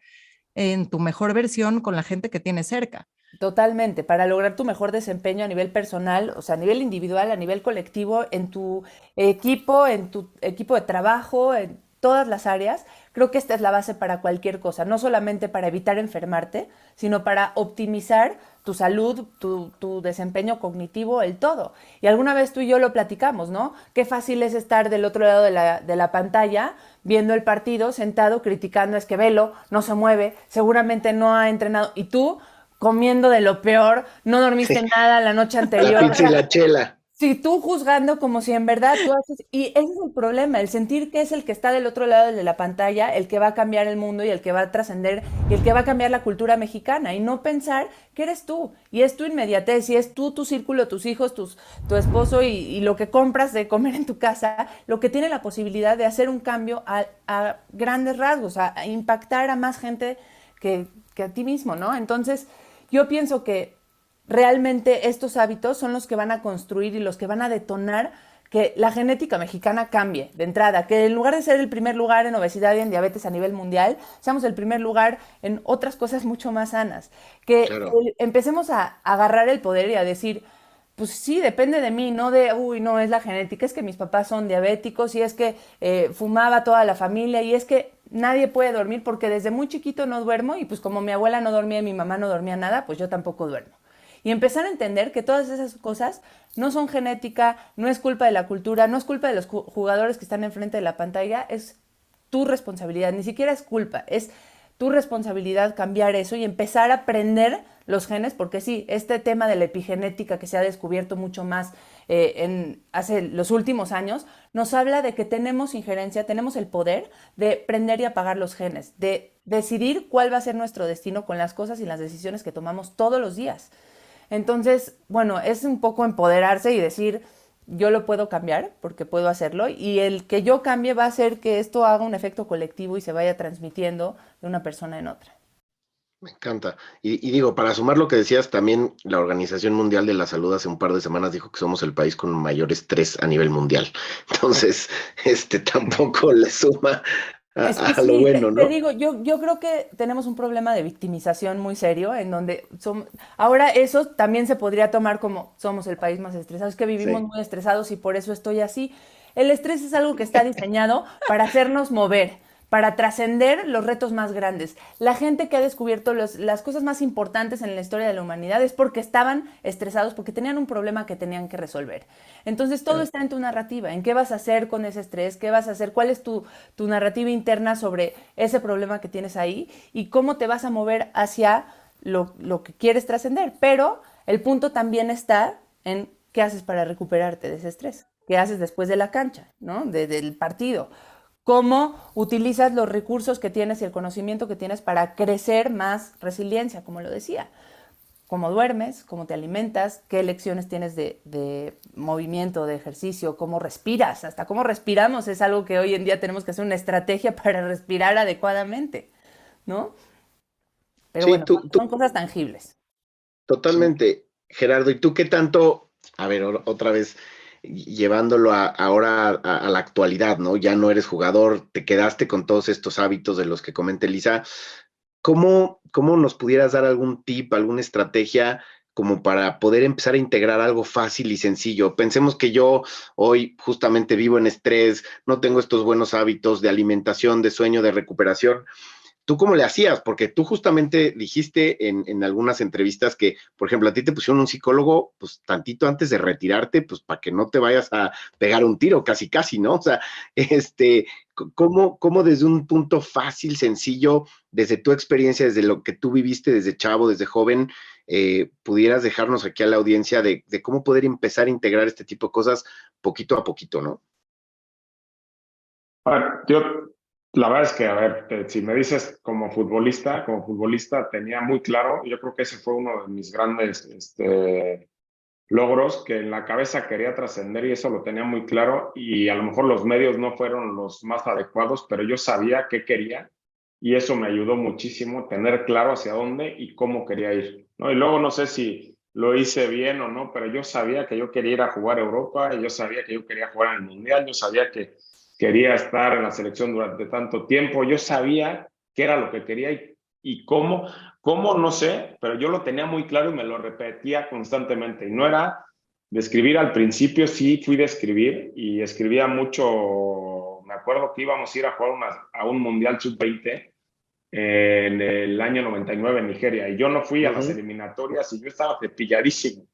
en tu mejor versión con la gente que tienes cerca. Totalmente, para lograr tu mejor desempeño a nivel personal, o sea, a nivel individual, a nivel colectivo, en tu equipo de trabajo, en todas las áreas, creo que esta es la base para cualquier cosa, no solamente para evitar enfermarte, sino para optimizar tu salud, tu desempeño cognitivo, el todo. Y alguna vez tú y yo lo platicamos, ¿no? Qué fácil es estar del otro lado de la pantalla viendo el partido, sentado, criticando, es que velo, no se mueve, seguramente no ha entrenado, y tú comiendo de lo peor, no dormiste nada la noche La anterior. pizza y la chela. Si tú juzgando como si en verdad tú haces, y ese es el problema, el sentir que es el que está del otro lado de la pantalla, el que va a cambiar el mundo y el que va a trascender y el que va a cambiar la cultura mexicana y no pensar que eres tú y es tu inmediatez y es tú, tu círculo, tus hijos, tu esposo y lo que compras de comer en tu casa, lo que tiene la posibilidad de hacer un cambio a grandes rasgos, a impactar a más gente que a ti mismo, ¿no? Entonces, yo pienso que realmente estos hábitos son los que van a construir y los que van a detonar que la genética mexicana cambie de entrada, que en lugar de ser el primer lugar en obesidad y en diabetes a nivel mundial, seamos el primer lugar en otras cosas mucho más sanas, que Claro. empecemos a agarrar el poder y a decir, pues sí, depende de mí, no de, uy, no, es la genética, es que mis papás son diabéticos y es que fumaba toda la familia y es que nadie puede dormir porque desde muy chiquito no duermo y pues como mi abuela no dormía y mi mamá no dormía nada, pues yo tampoco duermo. Y empezar a entender que todas esas cosas no son genética, no es culpa de la cultura, no es culpa de los jugadores que están enfrente de la pantalla, es tu responsabilidad, ni siquiera es culpa, es tu responsabilidad cambiar eso y empezar a aprender los genes, porque sí, este tema de la epigenética que se ha descubierto mucho más hace los últimos años, nos habla de que tenemos injerencia, tenemos el poder de prender y apagar los genes, de decidir cuál va a ser nuestro destino con las cosas y las decisiones que tomamos todos los días. Entonces, bueno, es un poco empoderarse y decir, yo lo puedo cambiar porque puedo hacerlo y el que yo cambie va a hacer que esto haga un efecto colectivo y se vaya transmitiendo de una persona en otra. Me encanta. Y digo, para sumar lo que decías, también la Organización Mundial de la Salud hace un par de semanas dijo que somos el país con mayor estrés a nivel mundial. Entonces, tampoco le suma Es que a lo sí, bueno, te ¿no? digo, yo creo que tenemos un problema de victimización muy serio en donde ahora eso también se podría tomar como somos el país más estresado, es que vivimos Sí. muy estresados y por eso estoy así. El estrés es algo que está diseñado para hacernos mover, para trascender los retos más grandes. La gente que ha descubierto las cosas más importantes en la historia de la humanidad es porque estaban estresados, porque tenían un problema que tenían que resolver. Entonces todo está en tu narrativa, en qué vas a hacer con ese estrés, qué vas a hacer, cuál es tu narrativa interna sobre ese problema que tienes ahí y cómo te vas a mover hacia lo que quieres trascender. Pero el punto también está en qué haces para recuperarte de ese estrés, qué haces después de la cancha, ¿no? Del partido, cómo utilizas los recursos que tienes y el conocimiento que tienes para crecer más resiliencia, como lo decía. Cómo duermes, cómo te alimentas, qué lecciones tienes de movimiento, de ejercicio, cómo respiras, hasta cómo respiramos es algo que hoy en día tenemos que hacer una estrategia para respirar adecuadamente, ¿no? Pero Sí, bueno, son cosas tangibles. totalmente. Gerardo, ¿y tú qué tanto, a ver, otra vez, llevándolo ahora a la actualidad, ¿no? Ya no eres jugador, te quedaste con todos estos hábitos de los que comenta Elisa. ¿Cómo nos pudieras dar algún tip, alguna estrategia como para poder empezar a integrar algo fácil y sencillo? Pensemos que yo hoy justamente vivo en estrés, no tengo estos buenos hábitos de alimentación, de sueño, de recuperación. ¿Tú cómo le hacías? Porque tú justamente dijiste en algunas entrevistas que, por ejemplo, a ti te pusieron un psicólogo, pues tantito antes de retirarte, pues para que no te vayas a pegar un tiro, casi, casi, ¿no? O sea, ¿cómo desde un punto fácil, sencillo, desde tu experiencia, desde lo que tú viviste desde chavo, desde joven, pudieras dejarnos aquí a la audiencia de cómo poder empezar a integrar este tipo de cosas poquito a poquito, ¿no? A ver, yo, la verdad es que, a ver, si me dices como futbolista tenía muy claro, yo creo que ese fue uno de mis grandes logros, que en la cabeza quería trascender y eso lo tenía muy claro y a lo mejor los medios no fueron los más adecuados, pero yo sabía qué quería y eso me ayudó muchísimo, tener claro hacia dónde y cómo quería ir, ¿no? Y luego no sé si lo hice bien o no, pero yo sabía que yo quería ir a jugar a Europa, y yo sabía que yo quería jugar en el Mundial, yo sabía que quería estar en la selección durante tanto tiempo, yo sabía qué era lo que quería y cómo no sé, pero yo lo tenía muy claro y me lo repetía constantemente. Y no era de escribir al principio, sí fui de escribir y escribía mucho. Me acuerdo que íbamos a ir a jugar a un Mundial Sub-20 en el año 99 en Nigeria y yo no fui a las eliminatorias y yo estaba cepilladísimo.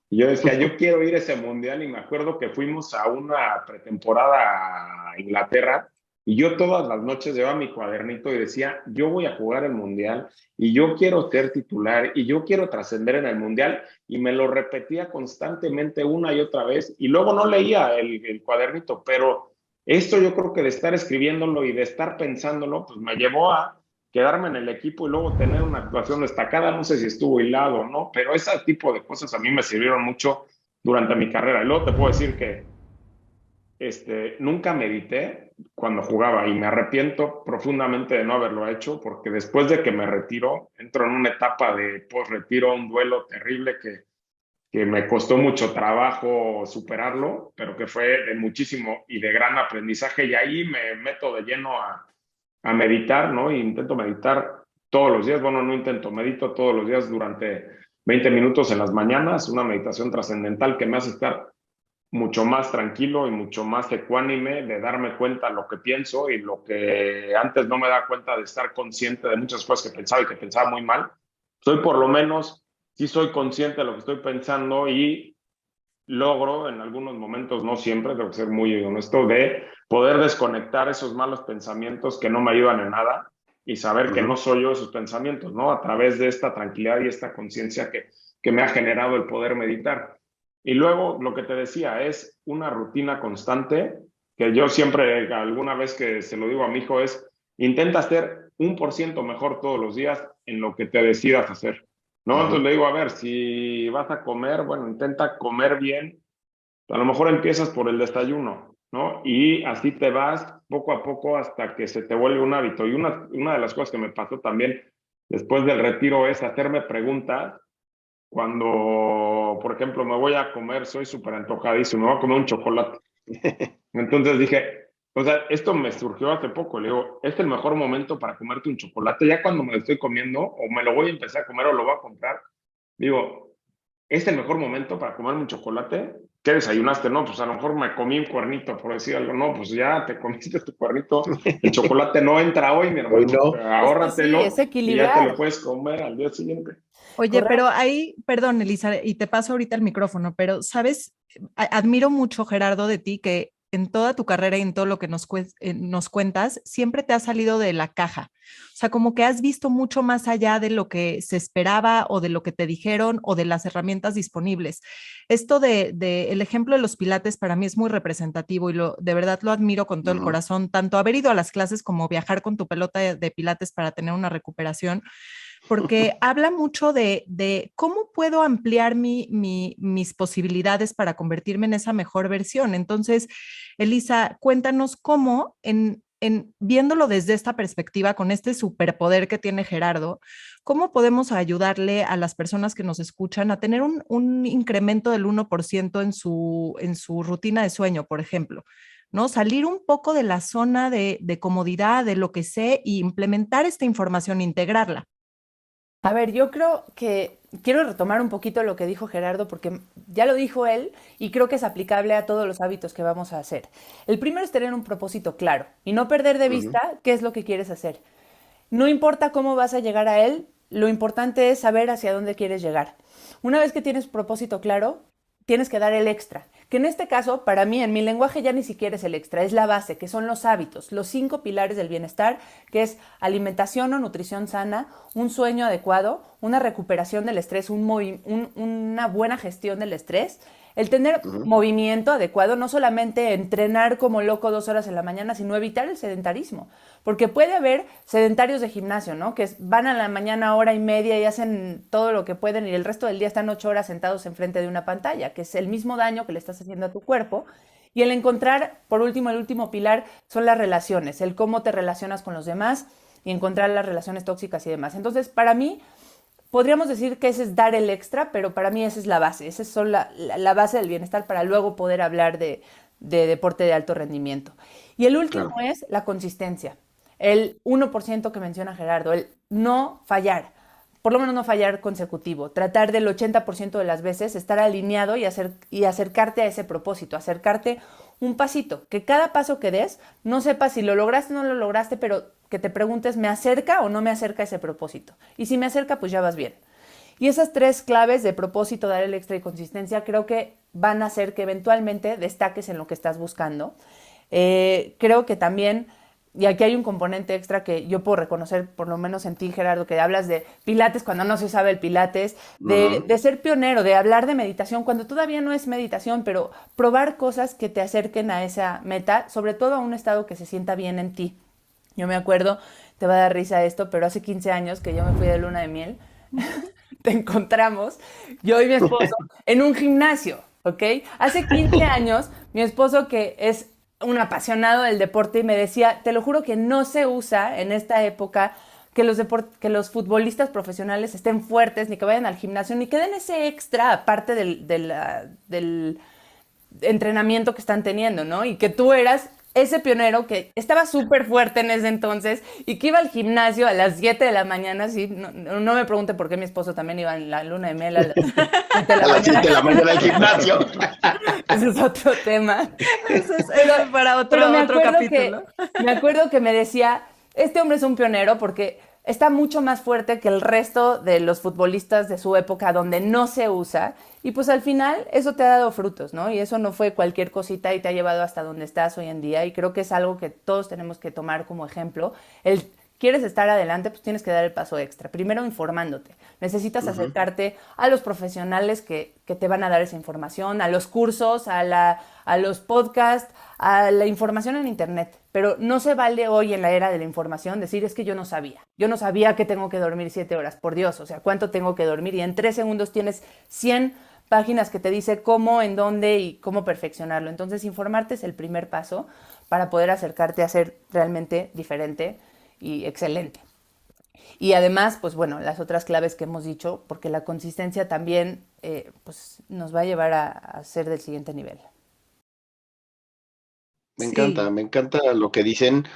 Y yo decía, yo quiero ir a ese mundial y me acuerdo que fuimos a una pretemporada a Inglaterra Y yo todas las noches llevaba mi cuadernito y decía, yo voy a jugar el Mundial y yo quiero ser titular y yo quiero trascender en el Mundial, y me lo repetía constantemente una y otra vez, y luego no leía el cuadernito, pero esto yo creo que de estar escribiéndolo y de estar pensándolo, pues me llevó a quedarme en el equipo y luego tener una actuación destacada. No sé si estuvo hilado o no, pero ese tipo de cosas a mí me sirvieron mucho durante mi carrera. Y luego te puedo decir que nunca medité cuando jugaba, y me arrepiento profundamente de no haberlo hecho, porque después de que me retiro, entro en una etapa de post-retiro, un duelo terrible que me costó mucho trabajo superarlo, pero que fue de muchísimo y de gran aprendizaje, y ahí me meto de lleno a meditar, ¿no? Y intento meditar todos los días. Bueno, no intento, medito todos los días durante 20 minutos en las mañanas, una meditación trascendental que me hace estar mucho más tranquilo y mucho más ecuánime, de darme cuenta de lo que pienso y lo que antes no me daba cuenta, de estar consciente de muchas cosas que pensaba y que pensaba muy mal. Soy, por lo menos, sí soy consciente de lo que estoy pensando, y logro en algunos momentos, no siempre, tengo que ser muy honesto, de poder desconectar esos malos pensamientos que no me ayudan en nada, y saber que no soy yo esos pensamientos, ¿no? A través de esta tranquilidad y esta conciencia que me ha generado el poder meditar. Y luego, lo que te decía, es una rutina constante, que yo siempre, alguna vez que se lo digo a mi hijo, es: intenta ser 1% mejor todos los días en lo que te decidas hacer, ¿no? Entonces le digo, a ver, si vas a comer, bueno, intenta comer bien. A lo mejor empiezas por el desayuno, ¿no? Y así te vas poco a poco hasta que se te vuelve un hábito. Y una de las cosas que me pasó también después del retiro es hacerme preguntas cuando, por ejemplo, me voy a comer, soy súper antojadísimo, me voy a comer un chocolate. Entonces dije, o sea, esto me surgió hace poco. Le digo, ¿es el mejor momento para comerte un chocolate? Ya cuando me lo estoy comiendo, o me lo voy a empezar a comer o lo voy a comprar, digo, ¿es el mejor momento para comerme un chocolate? ¿Qué desayunaste? No, pues a lo mejor me comí un cuernito, por decir algo. No, pues ya te comiste tu cuernito. El chocolate no entra hoy, mi Hoy hermano. no. Es que sí, es Ahórratelo y ya te lo equilibrar. puedes comer al día siguiente. Oye, pero Correcto. ahí, perdón, Elisa, y te paso ahorita el micrófono, pero sabes, admiro mucho, Gerardo, de ti, que en toda tu carrera y en todo lo que nos cuentas, siempre te has salido de la caja. O sea, como que has visto mucho más allá de lo que se esperaba o de lo que te dijeron o de las herramientas disponibles. Esto el ejemplo de los pilates para mí es muy representativo y de verdad lo admiro con todo el corazón, tanto haber ido a las clases como viajar con tu pelota de pilates para tener una recuperación, porque habla mucho de cómo puedo ampliar mis posibilidades para convertirme en esa mejor versión. Entonces, Elisa, cuéntanos cómo, viéndolo desde esta perspectiva, con este superpoder que tiene Gerardo, cómo podemos ayudarle a las personas que nos escuchan a tener un incremento del 1% en su rutina de sueño, por ejemplo. ¿No? Salir un poco de la zona de comodidad, de lo que sé, y implementar esta información, integrarla. A ver, yo creo que quiero retomar un poquito lo que dijo Gerardo, porque ya lo dijo él y creo que es aplicable a todos los hábitos que vamos a hacer. El primero es tener un propósito claro y no perder de vista qué es lo que quieres hacer. No importa cómo vas a llegar a él, lo importante es saber hacia dónde quieres llegar. Una vez que tienes propósito claro, tienes que dar el extra, que en este caso, para mí, en mi lenguaje ya ni siquiera es el extra, es la base, que son los hábitos, los 5 pilares del bienestar, que es alimentación o nutrición sana, un sueño adecuado, una recuperación del estrés, una buena gestión del estrés, el tener movimiento adecuado, no solamente entrenar como loco 2 horas en la mañana, sino evitar el sedentarismo. Porque puede haber sedentarios de gimnasio, ¿no? Que van a la mañana hora y media y hacen todo lo que pueden y el resto del día están 8 horas sentados enfrente de una pantalla, que es el mismo daño que le estás haciendo a tu cuerpo. Y el encontrar, por último, el último pilar son las relaciones, el cómo te relacionas con los demás y encontrar las relaciones tóxicas y demás. Entonces, para mí, podríamos decir que ese es dar el extra, pero para mí esa es la base, esa es la base del bienestar para luego poder hablar de deporte de alto rendimiento. Y el último Claro. es la consistencia, el 1% que menciona Gerardo, el no fallar, por lo menos no fallar consecutivo, tratar del 80% de las veces estar alineado y acercarte a ese propósito, acercarte un pasito, que cada paso que des, no sepas si lo lograste o no lo lograste, pero que te preguntes, ¿me acerca o no me acerca a ese propósito? Y si me acerca, pues ya vas bien. Y esas 3 claves de propósito, dar el extra y consistencia, creo que van a hacer que eventualmente destaques en lo que estás buscando. Creo que también y aquí hay un componente extra que yo puedo reconocer, por lo menos en ti, Gerardo, que hablas de pilates cuando no se sabe el pilates, de ser pionero, de hablar de meditación cuando todavía no es meditación, pero probar cosas que te acerquen a esa meta, sobre todo a un estado que se sienta bien en ti. Yo me acuerdo, te va a dar risa esto, pero hace 15 años que yo me fui de luna de miel, te encontramos, yo y mi esposo, en un gimnasio, ¿ok? Hace 15 años, mi esposo, que es un apasionado del deporte, y me decía, te lo juro que no se usa en esta época que que los futbolistas profesionales estén fuertes, ni que vayan al gimnasio, ni que den ese extra aparte del entrenamiento que están teniendo, ¿no? Y que tú eras ese pionero que estaba súper fuerte en ese entonces y que iba al gimnasio a las 7 de la mañana, sí, no me pregunte por qué mi esposo también iba en la luna de miel a las 7 de la A las 7 de la mañana al gimnasio. Ese es otro tema. Eso es para otro capítulo. Me acuerdo que me decía, este hombre es un pionero porque está mucho más fuerte que el resto de los futbolistas de su época donde no se usa, y pues al final eso te ha dado frutos, ¿no? Y eso no fue cualquier cosita y te ha llevado hasta donde estás hoy en día, y creo que es algo que todos tenemos que tomar como ejemplo. ¿Quieres estar adelante? Pues tienes que dar el paso extra. Primero informándote. Necesitas acercarte a los profesionales que te van a dar esa información, a los cursos, a los podcasts, a la información en internet. Pero no se vale hoy en la era de la información decir, es que yo no sabía. Yo no sabía que tengo que dormir 7 horas. Por Dios, o sea, ¿cuánto tengo que dormir? Y en 3 segundos tienes 100 páginas que te dice cómo, en dónde y cómo perfeccionarlo. Entonces, informarte es el primer paso para poder acercarte a ser realmente diferente y excelente. Y además, pues bueno, las otras claves que hemos dicho, porque la consistencia también pues nos va a llevar a ser del siguiente nivel. Me Sí. encanta lo que dicen.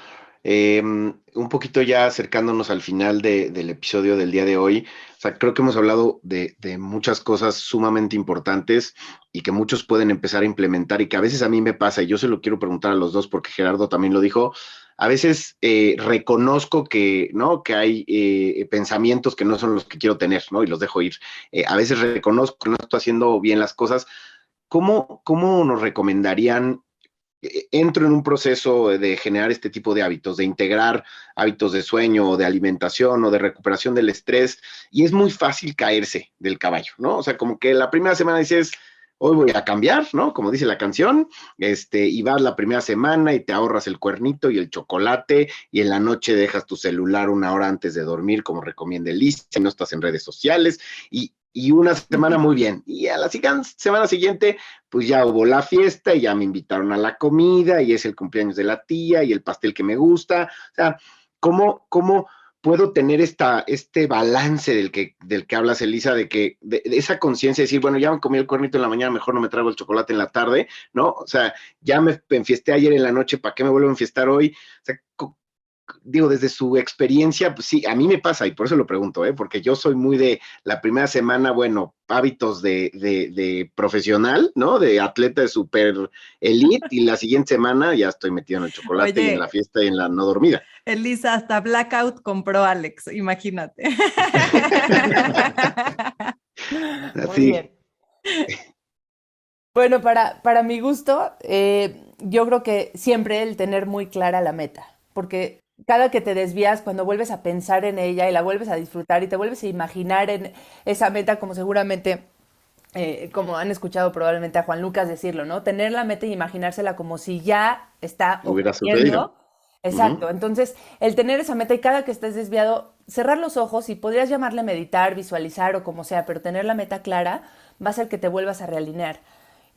Un poquito ya acercándonos al final del episodio del día de hoy, o sea, creo que hemos hablado de muchas cosas sumamente importantes y que muchos pueden empezar a implementar, y que a veces a mí me pasa, y yo se lo quiero preguntar a los dos porque Gerardo también lo dijo. A veces reconozco que, ¿no?, que hay pensamientos que no son los que quiero tener, ¿no?, y los dejo ir. A veces reconozco que no estoy haciendo bien las cosas. ¿Cómo nos recomendarían? Entro en un proceso de generar este tipo de hábitos, de integrar hábitos de sueño o de alimentación o de recuperación del estrés, y es muy fácil caerse del caballo, ¿no? O sea, como que la primera semana dices, hoy voy a cambiar, ¿no? Como dice la canción, y vas la primera semana y te ahorras el cuernito y el chocolate, y en la noche dejas tu celular 1 hora antes de dormir, como recomienda Elisa, si no estás en redes sociales, y una semana muy bien. Y a la semana siguiente, pues ya hubo la fiesta y ya me invitaron a la comida y es el cumpleaños de la tía y el pastel que me gusta. O sea, ¿cómo puedo tener este balance del que hablas, Elisa, de esa conciencia de decir, bueno, ya me comí el cuernito en la mañana, mejor no me traigo el chocolate en la tarde, ¿no? O sea, ya me enfiesté ayer en la noche, ¿para qué me vuelvo a enfiestar hoy? O sea, digo, desde su experiencia, pues sí, a mí me pasa, y por eso lo pregunto, porque yo soy muy de la primera semana, bueno, hábitos de profesional, ¿no? De atleta de super elite, y la siguiente semana ya estoy metido en el chocolate. Oye, y en la fiesta y en la no dormida. Elisa, hasta Blackout compró Alex, imagínate. Muy bien. Bueno, para mi gusto, yo creo que siempre el tener muy clara la meta, porque cada que te desvías, cuando vuelves a pensar en ella y la vuelves a disfrutar y te vuelves a imaginar en esa meta, como seguramente, como han escuchado probablemente a Juan Lucas decirlo, ¿no? Tener la meta y imaginársela como si ya está ocurriendo. Exacto. Entonces, el tener esa meta y cada que estés desviado, cerrar los ojos, y podrías llamarle meditar, visualizar o como sea, pero tener la meta clara va a hacer que te vuelvas a realinear.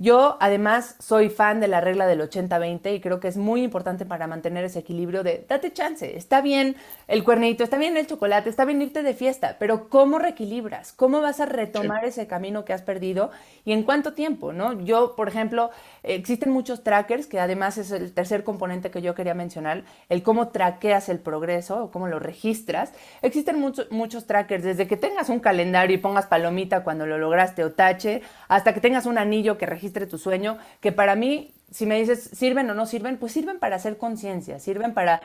Yo, además, soy fan de la regla del 80-20 y creo que es muy importante para mantener ese equilibrio de date chance. Está bien el cuernito, está bien el chocolate, está bien irte de fiesta, pero ¿cómo reequilibras? ¿Cómo vas a retomar ese camino que has perdido y en cuánto tiempo, ¿no? Yo, por ejemplo, existen muchos trackers, que además es el tercer componente que yo quería mencionar, el cómo traqueas el progreso o cómo lo registras. Existen muchos trackers, desde que tengas un calendario y pongas palomita cuando lo lograste o tache, hasta que tengas un anillo que registre tu sueño, que para mí, si me dices, ¿sirven o no sirven? Pues sirven para hacer conciencia, sirven para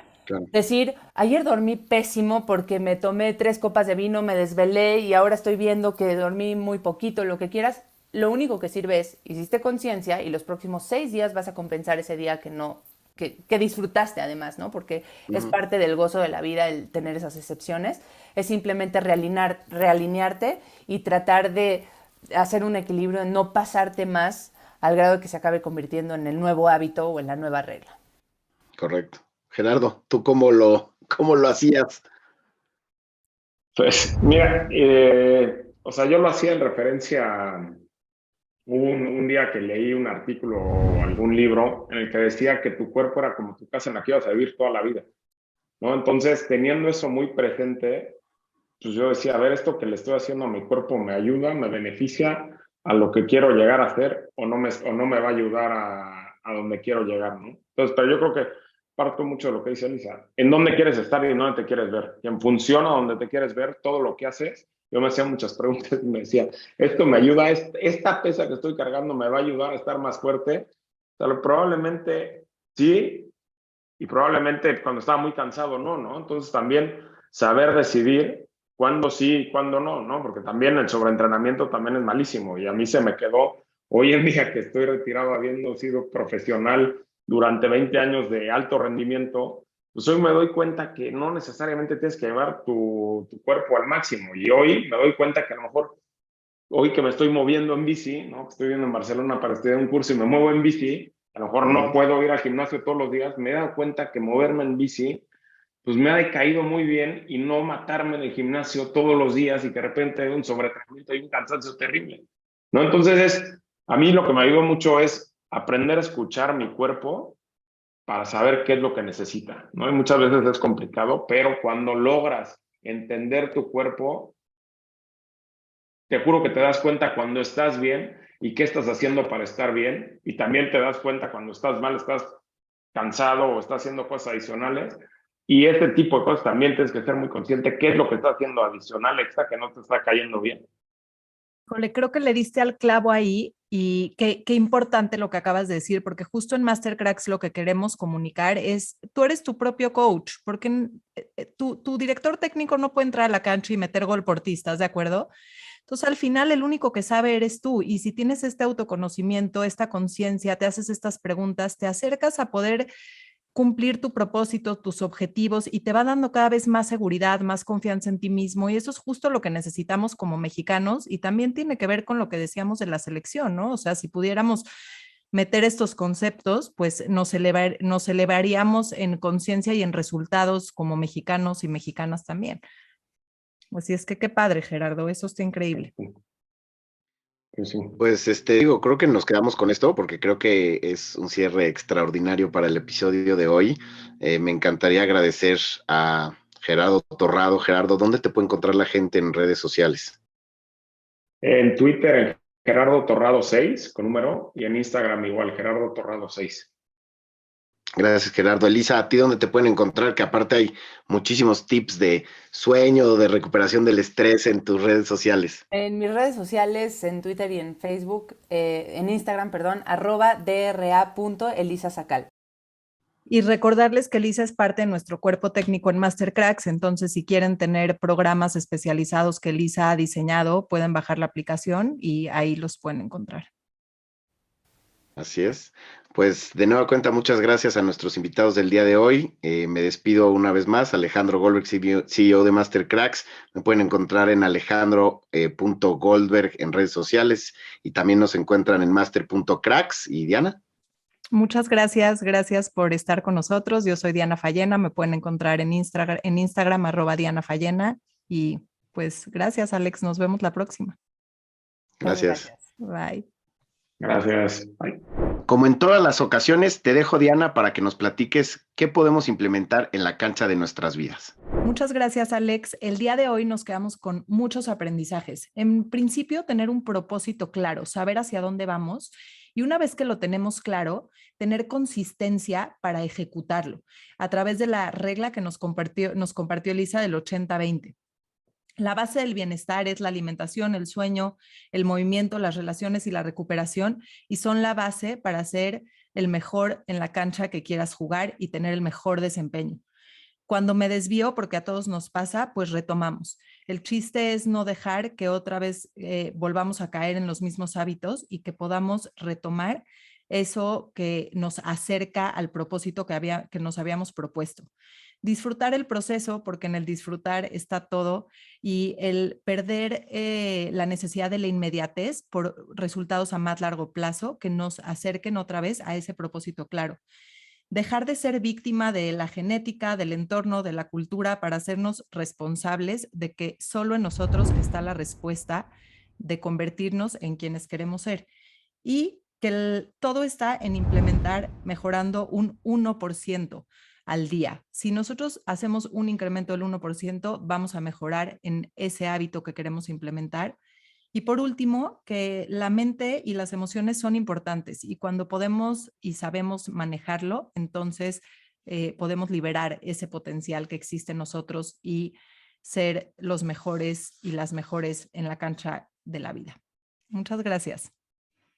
decir, ayer dormí pésimo porque me tomé 3 copas de vino, me desvelé y ahora estoy viendo que dormí muy poquito, lo que quieras. Lo único que sirve es, hiciste conciencia y los próximos 6 días vas a compensar ese día que no que disfrutaste además, ¿no? Porque es Ujú. parte del gozo de la vida el tener esas excepciones. Es simplemente realinearte y tratar de hacer un equilibrio, no pasarte más al grado de que se acabe convirtiendo en el nuevo hábito o en la nueva regla. Correcto. Gerardo, ¿tú cómo lo hacías? Pues mira, o sea, yo lo hacía en referencia a un día que leí un artículo o algún libro en el que decía que tu cuerpo era como tu casa en la que ibas a vivir toda la vida, ¿no? Entonces, teniendo eso muy presente, pues yo decía, a ver, esto que le estoy haciendo a mi cuerpo me ayuda, me beneficia a lo que quiero llegar a hacer o no me va a ayudar a donde quiero llegar, ¿no? Entonces, pero yo creo que parto mucho de lo que dice Elisa, en dónde quieres estar y en dónde te quieres ver. Y en función a dónde te quieres ver, todo lo que haces, yo me hacía muchas preguntas y me decía, esto me ayuda, esta pesa que estoy cargando me va a ayudar a estar más fuerte. O sea, probablemente sí, y probablemente cuando estaba muy cansado no. Entonces también saber decidir cuándo sí y cuándo no, ¿no? Porque también el sobreentrenamiento también es malísimo y a mí se me quedó, hoy en día que estoy retirado habiendo sido profesional durante 20 años de alto rendimiento, pues hoy me doy cuenta que no necesariamente tienes que llevar tu cuerpo al máximo y hoy me doy cuenta que a lo mejor hoy que me estoy moviendo en bici, ¿no? Estoy viviendo en Barcelona para estudiar un curso y me muevo en bici, a lo mejor no puedo ir al gimnasio todos los días, me he dado cuenta que moverme en bici, pues me ha decaído muy bien y no matarme en el gimnasio todos los días y que de repente hay un sobreentrenamiento y un cansancio terrible, ¿no? Entonces, a mí lo que me ayudó mucho es aprender a escuchar mi cuerpo para saber qué es lo que necesita, ¿no? Y muchas veces es complicado, pero cuando logras entender tu cuerpo, te juro que te das cuenta cuando estás bien y qué estás haciendo para estar bien. Y también te das cuenta cuando estás mal, estás cansado o estás haciendo cosas adicionales. Y este tipo de cosas también tienes que ser muy consciente qué es lo que estás haciendo adicional extra que no te está cayendo bien. Híjole, creo que le diste al clavo ahí y qué importante lo que acabas de decir, porque justo en Mastercracks lo que queremos comunicar es, tú eres tu propio coach, porque tu director técnico no puede entrar a la cancha y meter gol por ti, ¿estás de acuerdo? Entonces, al final, el único que sabe eres tú. Y si tienes este autoconocimiento, esta conciencia, te haces estas preguntas, te acercas a poder cumplir tu propósito, tus objetivos y te va dando cada vez más seguridad, más confianza en ti mismo. Y eso es justo lo que necesitamos como mexicanos y también tiene que ver con lo que decíamos de la selección, ¿no? O sea, si pudiéramos meter estos conceptos, pues nos elevaríamos en conciencia y en resultados como mexicanos y mexicanas también. Así es que qué padre, Gerardo, eso está increíble. Pues sí. Pues digo, creo que nos quedamos con esto porque creo que es un cierre extraordinario para el episodio de hoy. Me encantaría agradecer a Gerardo Torrado. Gerardo, ¿dónde te puede encontrar la gente en redes sociales? En Twitter, Gerardo Torrado 6 con número, y en Instagram igual, Gerardo Torrado 6. Gracias, Gerardo. Elisa, ¿a ti dónde te pueden encontrar? Que aparte hay muchísimos tips de sueño, de recuperación del estrés en tus redes sociales. En mis redes sociales, en Twitter y en Facebook, en Instagram, perdón, @dra.elisasacal. Y recordarles que Lisa es parte de nuestro cuerpo técnico en Mastercracks, entonces si quieren tener programas especializados que Lisa ha diseñado, pueden bajar la aplicación y ahí los pueden encontrar. Así es. Pues de nueva cuenta, muchas gracias a nuestros invitados del día de hoy. Me despido una vez más. Alejandro Goldberg, CEO de Mastercracks. Me pueden encontrar en alejandro.goldberg en redes sociales y también nos encuentran en master.cracks. ¿Y Diana? Muchas gracias por estar con nosotros. Yo soy Diana Fallena, me pueden encontrar en Instagram @Diana Fallena y pues gracias Alex, nos vemos la próxima. Muchas Gracias. gracias. Bye. Gracias. Bye. Como en todas las ocasiones, te dejo, Diana, para que nos platiques qué podemos implementar en la cancha de nuestras vidas. Muchas gracias, Alex. El día de hoy nos quedamos con muchos aprendizajes. En principio, tener un propósito claro, saber hacia dónde vamos y una vez que lo tenemos claro, tener consistencia para ejecutarlo a través de la regla que nos compartió Elisa del 80-20. La base del bienestar es la alimentación, el sueño, el movimiento, las relaciones y la recuperación y son la base para ser el mejor en la cancha que quieras jugar y tener el mejor desempeño. Cuando me desvío, porque a todos nos pasa, pues retomamos. El chiste es no dejar que otra vez volvamos a caer en los mismos hábitos y que podamos retomar eso que nos acerca al propósito que nos habíamos propuesto. Disfrutar el proceso, porque en el disfrutar está todo, y el perder la necesidad de la inmediatez por resultados a más largo plazo que nos acerquen otra vez a ese propósito claro. Dejar de ser víctima de la genética, del entorno, de la cultura, para hacernos responsables de que solo en nosotros está la respuesta de convertirnos en quienes queremos ser. Y que todo está en implementar mejorando un 1% al día. Si nosotros hacemos un incremento del 1%, vamos a mejorar en ese hábito que queremos implementar. Y por último, que la mente y las emociones son importantes y cuando podemos y sabemos manejarlo, entonces podemos liberar ese potencial que existe en nosotros y ser los mejores y las mejores en la cancha de la vida. Muchas gracias.